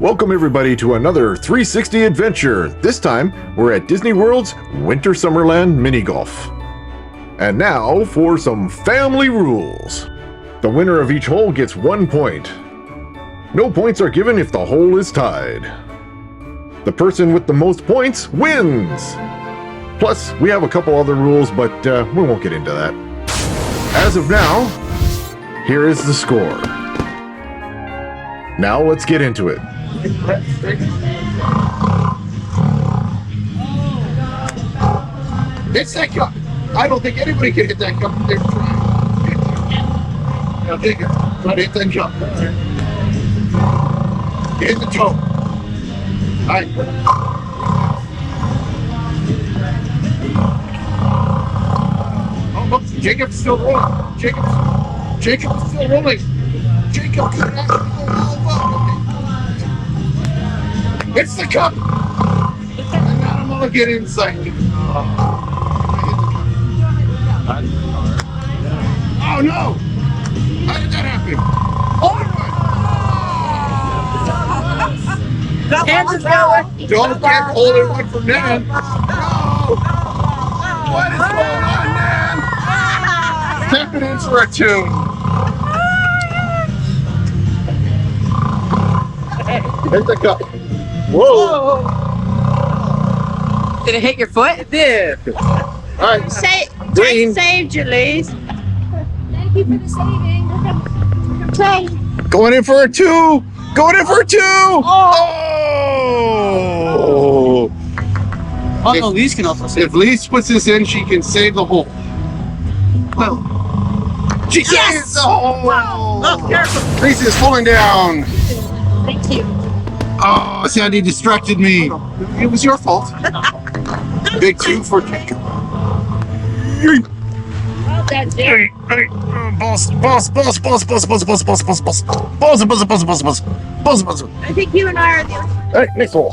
Welcome everybody to another 360 adventure. This time, we're at Disney World's Winter Summerland Mini Golf. And now for some family rules. The winner of each hole gets 1 point. No points are given if the hole is tied. The person with the most points wins. Plus, we have a couple other rules, but we won't get into that. As of now, here is the score. Now let's get into it. It's that cup. I don't think anybody can hit that cup. They're trying. Now take it. Try to hit that cup. Hit the toe. All right. Oh, look, Jacob's still rolling. Jacob's still rolling. Jacob could actually go all over. It's the cup. And now I'm gonna get inside. Oh no! How did that happen? Don't get holding one from Nan. No! What is going on, Nan? Stepping in for a tune. Hit the cup. Whoa! Did it hit your foot? It did. All right. Green saved you, Liz. Thank you for the saving. Going in for a two. Going in for a two. Oh! Oh, no, Lise can also save. If Lise puts this in, she can save the hole. Well, she saves the hole. Oh, careful. Lise is falling down. Thank you. Oh, Sandy distracted me. It was your fault. Big two for Jacob. Well, that's it. Boss. I think you and I are the All right, next hole.